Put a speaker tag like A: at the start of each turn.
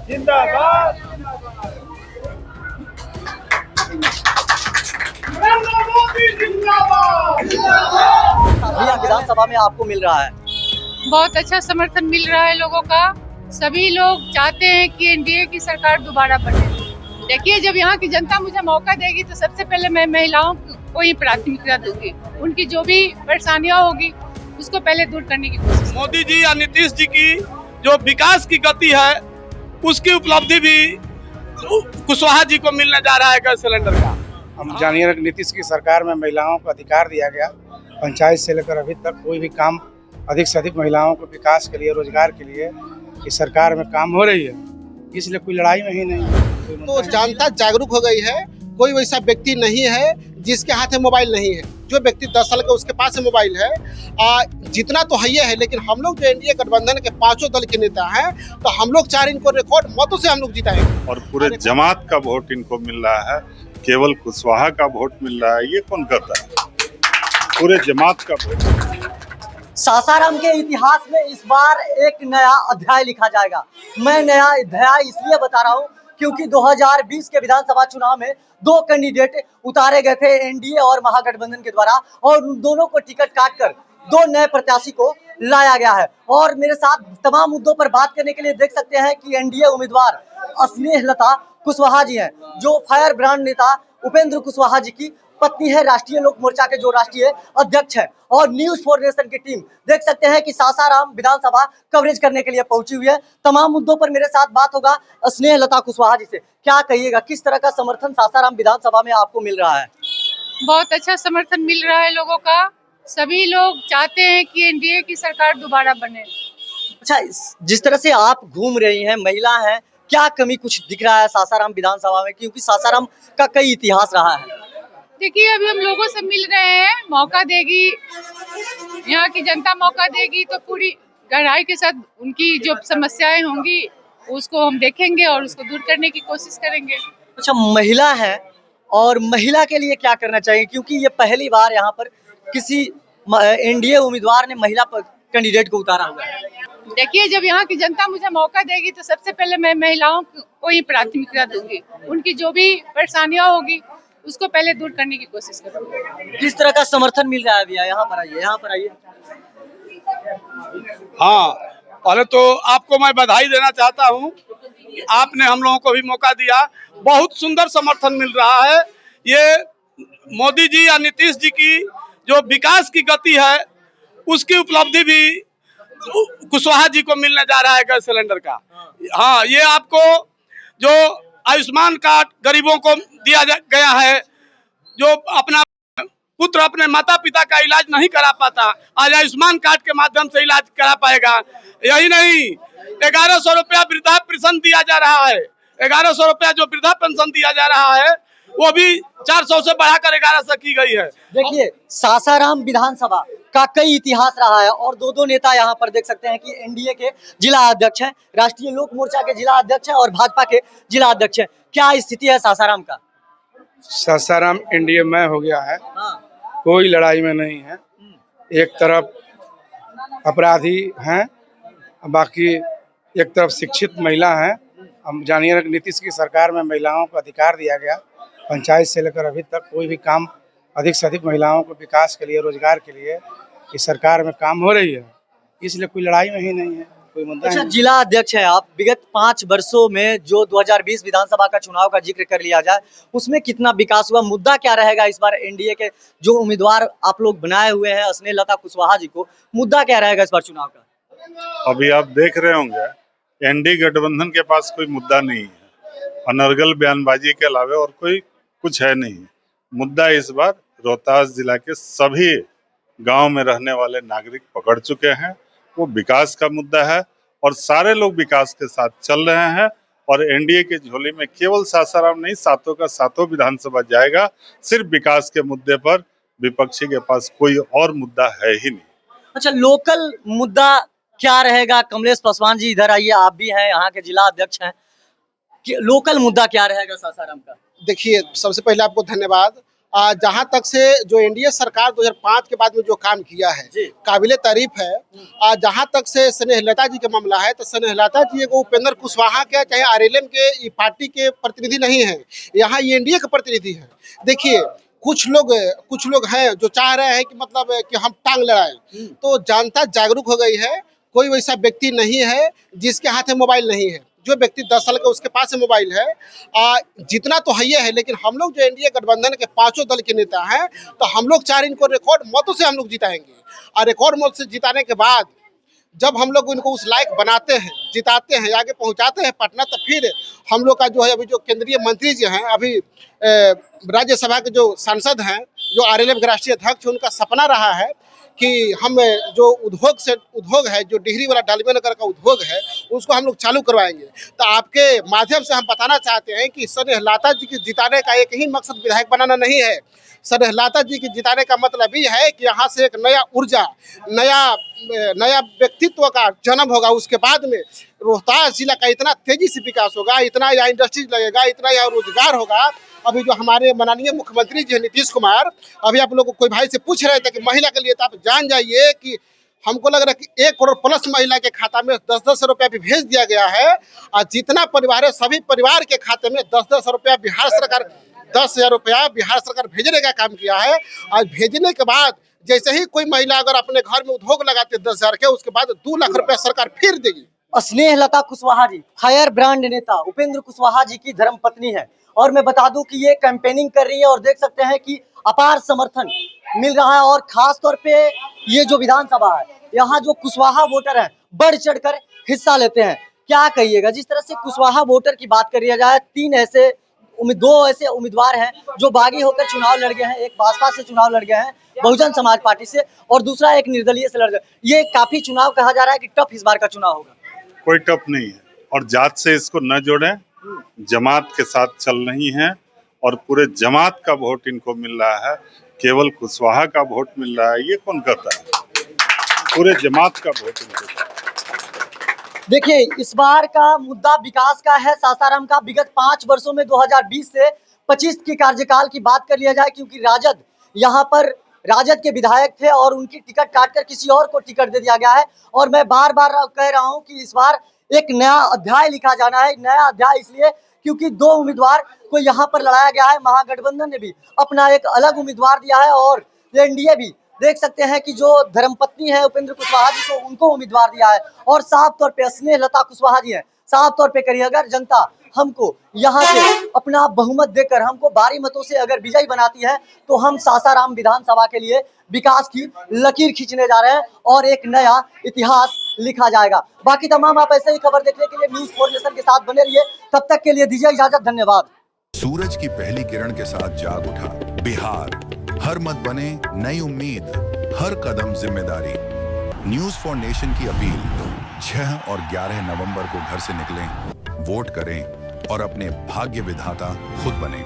A: जिंदाबाद।
B: भैया विधानसभा में आपको मिल रहा है?
C: बहुत अच्छा समर्थन मिल रहा है लोगों का। सभी लोग चाहते हैं कि एनडीए की सरकार दोबारा बने। देखिए, जब यहाँ की जनता मुझे मौका देगी तो सबसे पहले मैं महिलाओं को ही प्राथमिकता दूंगी। उनकी जो भी परेशानियां होगी उसको पहले दूर करने की कोशिश।
A: मोदी जी या नीतीश जी की जो विकास की गति है उसकी उपलब्धि भी कुशवाहा जी को मिलने जा रहा है गैस सिलेंडर का।
D: हम जानिए नीतीश की सरकार में महिलाओं को अधिकार दिया गया। पंचायत से लेकर अभी तक कोई भी काम अधिक से अधिक महिलाओं को विकास के लिए, रोजगार के लिए इस सरकार में काम हो रही है, इसलिए कोई लड़ाई में ही नहीं।
E: तो जनता जागरूक हो गई है। कोई वैसा व्यक्ति नहीं है जिसके हाथ में मोबाइल नहीं है। जो व्यक्ति 10 साल का उसके पास मोबाइल है। जितना तो है, लेकिन हम लोग जो एनडीए गठबंधन के 5 दल के नेता हैं, तो हम लोग 4 इनको रिकॉर्ड मतों से हम लोग जिताएंगे।
F: और पूरे जमात का वोट इनको मिल रहा है, केवल कुशवाहा का वोट मिल रहा है, ये कौन करता है? पूरे जमात का वोट।
B: सासाराम के इतिहास में इस बार एक नया अध्याय लिखा जाएगा। मैं नया अध्याय इसलिए बता रहा हूँ क्योंकि 2020 के विधानसभा चुनाव में 2 कैंडिडेट उतारे गए थे एनडीए और महागठबंधन के द्वारा, और उन दोनों को टिकट काटकर 2 नए प्रत्याशी को लाया गया है। और मेरे साथ तमाम मुद्दों पर बात करने के लिए देख सकते हैं कि एनडीए उम्मीदवार स्नेहलता कुशवाहा जी हैं, जो फायर ब्रांड नेता उपेंद्र कुशवाहा जी की पत्नी है, राष्ट्रीय लोक मोर्चा के जो राष्ट्रीय अध्यक्ष है। और न्यूज फॉर नेशन की टीम देख सकते हैं कि सासाराम विधानसभा कवरेज करने के लिए पहुंची हुई है। तमाम मुद्दों पर मेरे साथ बात होगा स्नेहलता कुशवाहा जी से। क्या कहिएगा, किस तरह का समर्थन सासाराम विधानसभा में आपको मिल रहा है?
C: बहुत अच्छा समर्थन मिल रहा है लोगों का। सभी लोग चाहते हैं कि एनडीए की सरकार दोबारा बने।
B: अच्छा, जिस तरह से आप घूम रही हैं, महिला हैं, क्या कमी कुछ दिख रहा है सासाराम विधानसभा में? क्योंकि सासाराम का कई इतिहास रहा है।
C: देखिए, अभी हम लोगों से मिल रहे हैं, मौका देगी यहाँ की जनता, मौका देगी तो पूरी गहराई के साथ उनकी जो समस्याएं होंगी उसको हम देखेंगे और उसको दूर करने की कोशिश करेंगे।
B: अच्छा, महिला है और महिला के लिए क्या करना चाहिए? क्योंकि ये पहली बार यहाँ पर किसी एनडीए उम्मीदवार ने महिला कैंडिडेट को उतारा हुआ है।
C: देखिए, जब यहाँ की जनता मुझे मौका देगी तो सबसे पहले मैं महिलाओं को ही प्राथमिकता दूंगी। उनकी जो भी परेशानियां होगी उसको पहले दूर करने की कोशिश करूंगी।
B: किस तरह का समर्थन मिल रहा है भैया? यहाँ पर आइए, यहाँ पर आइए।
A: हाँ, पहले तो आपको मैं बधाई देना चाहता हूँ। आपने हम लोगों को भी मौका दिया। बहुत सुंदर समर्थन मिल रहा है। ये मोदी जी या नीतीश जी की जो विकास की गति है उसकी उपलब्धि भी कुशवाहा जी को मिलने जा रहा है गैस सिलेंडर का। हाँ, ये आपको जो आयुष्मान कार्ड गरीबों को दिया गया है, जो अपना पुत्र अपने माता पिता का इलाज नहीं करा पाता, आज आयुष्मान कार्ड के माध्यम से इलाज करा पाएगा। यही नहीं, 1100 रुपया वृद्धा पेंशन दिया जा रहा है। 1100 रुपया जो वृद्धा पेंशन दिया जा रहा है वो भी 400 से बढ़ाकर 1100 की गई है।
B: देखिए, सासाराम विधानसभा का कई इतिहास रहा है और 2 नेता यहाँ पर देख सकते हैं कि एनडीए के जिला अध्यक्ष हैं, राष्ट्रीय लोक मोर्चा के जिला अध्यक्ष हैं और भाजपा के जिला अध्यक्ष हैं। क्या स्थिति है सासाराम का?
D: सासाराम एनडीए में हो गया है।
B: हाँ।
D: कोई लड़ाई में नहीं है। एक तरफ अपराधी हैं, बाकी एक तरफ शिक्षित महिला हैं। हम जानिए नीतीश की सरकार में महिलाओं को अधिकार दिया गया। पंचायत से लेकर अभी तक कोई भी काम अधिक से अधिक महिलाओं को विकास के लिए, रोजगार के लिए इस सरकार में काम हो रही है, इसलिए कोई लड़ाई में ही नहीं है, कोई मुद्दा
B: अच्छा,
D: नहीं।
B: जिला अध्यक्ष हैं आप। विगत 5 वर्षों में जो 2020 विधानसभा का चुनाव का जिक्र कर लिया जाए, उसमें कितना विकास हुआ? मुद्दा क्या रहेगा इस बार? एनडीए के जो उम्मीदवार आप लोग बनाए हुए हैं स्नेहलता कुशवाहा जी को, मुद्दा क्या रहेगा इस बार चुनाव का?
F: अभी आप देख रहे होंगे एनडीए गठबंधन के पास कोई मुद्दा नहीं है, अनर्गल बयानबाजी के अलावा और कोई कुछ है नहीं। मुद्दा इस बार रोहतास जिला के सभी गांव में रहने वाले नागरिक पकड़ चुके हैं। वो विकास का मुद्दा है और सारे लोग विकास के साथ चल रहे हैं। और एनडीए के झोली में केवल सासाराम नहीं, 7 का 7 विधानसभा जाएगा। सिर्फ विकास के मुद्दे पर विपक्षी के पास कोई और मुद्दा है ही नहीं।
B: अच्छा, लोकल मुद्दा क्या रहेगा? कमलेश पासवान जी इधर आइए, आप भी हैं, यहाँ के जिला अध्यक्ष हैं। लोकल मुद्दा क्या रहेगा सासाराम का?
E: देखिए, सबसे पहले आपको धन्यवाद। जहां तक से जो एनडीए सरकार 2005 के बाद में जो काम किया है काबिले तारीफ है। जहां तक से स्नेहलता जी का मामला है तो स्नेहलता जी एगो उपेंद्र कुशवाहा के चाहे आरएलएम के पार्टी के प्रतिनिधि नहीं है, यहाँ ये एनडीए के प्रतिनिधि है। देखिए कुछ लोग हैं जो चाह रहे हैं कि मतलब कि हम टांग लड़ाएं, तो जनता जागरूक हो गई है। कोई वैसा व्यक्ति नहीं है जिसके हाथ में मोबाइल नहीं है। जो व्यक्ति 10 साल का उसके पास मोबाइल है, जितना तो है, लेकिन हम लोग जो एनडीए गठबंधन के पांचों दल के नेता हैं तो हम लोग चाह इनको रिकॉर्ड मतों से हम लोग जिताएंगे। और रिकॉर्ड मत से जिताने के बाद जब हम लोग इनको उस लायक बनाते हैं, जिताते हैं, आगे पहुंचाते हैं पटना, तो फिर हम लोग का जो है अभी जो केंद्रीय मंत्री जी हैं, अभी राज्यसभा के जो सांसद हैं, जो आरएलएफ के राष्ट्रीय अध्यक्ष, उनका सपना रहा है कि हम जो उद्योग है, जो डिहरी वाला डालमिया नगर का उद्योग है, उसको हम लोग चालू करवाएंगे। तो आपके माध्यम से हम बताना चाहते हैं कि स्नेहलता जी के जिताने का एक ही मकसद विधायक बनाना नहीं है। स्नेहलता जी के जिताने का मतलब ये है कि यहाँ से एक नया ऊर्जा, नया व्यक्तित्व का जन्म होगा। उसके बाद में रोहतास जिला का इतना तेजी से विकास होगा, इतना यहाँ इंडस्ट्रीज लगेगा, इतना यहाँ रोजगार होगा। अभी जो हमारे माननीय मुख्यमंत्री जी नीतीश कुमार, अभी आप लोग को कोई भाई से पूछ रहे थे कि महिला के लिए, तो आप जान जाइए कि हमको लग रहा है कि 1 करोड़ प्लस महिला के खाता में 10-10 रुपया भी भेज दिया गया है। और जितना परिवार है, सभी परिवार के खाते में 10-10 रुपया बिहार सरकार, 10,000 रुपया बिहार सरकार भेजने का काम किया है। और भेजने के बाद जैसे ही कोई महिला अगर अपने घर में उद्योग लगाते 10,000 के, उसके बाद 2 लाख रुपया सरकार फिर देगी।
B: स्नेहलता कुशवाहा जी फायर ब्रांड नेता उपेंद्र कुशवाहा जी की धर्मपत्नी है, और मैं बता दूं कि ये कैंपेनिंग कर रही है और देख सकते हैं कि अपार समर्थन मिल रहा है। और खास तौर पे ये जो विधानसभा है, यहाँ जो कुशवाहा वोटर हैं बढ़ चढ़कर हिस्सा लेते हैं। क्या कहिएगा, जिस तरह से कुशवाहा वोटर की बात करी जाए, 2 ऐसे उम्मीदवार हैं जो बागी होकर चुनाव लड़ गए हैं। एक भाजपा से चुनाव लड़ गए हैं, बहुजन समाज पार्टी से, और दूसरा एक निर्दलीय से लड़ गए। ये काफी चुनाव कहा जा रहा है कि टफ इस बार का चुनाव होगा।
F: कोई टफ नहीं है, और जात से इसको न जोड़ें, जमात के साथ चल रही हैं और पूरे जमात का वोट इनको मिल रहा है, केवल कुशवाहा का वोट मिल रहा है। ये कौन करता है? पूरे जमात का वोट इनको।
B: देखिए, इस बार का मुद्दा विकास का है सासाराम का। विगत 5 वर्षों में 2020 से 25 के कार्यकाल की बात कर लिया जाए, क्योंकि राजद के विधायक थे और उनकी टिकट काटकर किसी और को टिकट दे दिया गया है। और मैं बार बार कह रहा हूं कि इस बार एक नया अध्याय लिखा जाना है। नया अध्याय इसलिए क्योंकि 2 उम्मीदवार को यहाँ पर लड़ाया गया है। महागठबंधन ने भी अपना एक अलग उम्मीदवार दिया है, और एनडीए भी देख सकते हैं कि जो धर्मपत्नी है उपेंद्र कुशवाहा जी को, उनको उम्मीदवार दिया है। और साफ तौर पे स्नेहलता कुशवाहा जी है, साफ तौर पे करिए, अगर जनता हमको यहाँ से अपना बहुमत देकर हमको भारी मतों से अगर विजयी बनाती है, तो हम सासाराम विधानसभा के लिए विकास की लकीर खींचने जा रहे हैं और एक नया इतिहास लिखा जाएगा। बाकी तमाम आप ऐसे ही खबर देखने के लिए न्यूज़ 4 नेशन के साथ बने रहिए। तब तक के लिए दीजिए इजाजत, धन्यवाद।
G: सूरज की पहली किरण के साथ जाग उठा बिहार, हर मत बने नई उम्मीद, हर कदम जिम्मेदारी। न्यूज़ 4 नेशन की अपील, 6 और 11 नवंबर को घर से निकलें, वोट करें और अपने भाग्य विधाता खुद बने।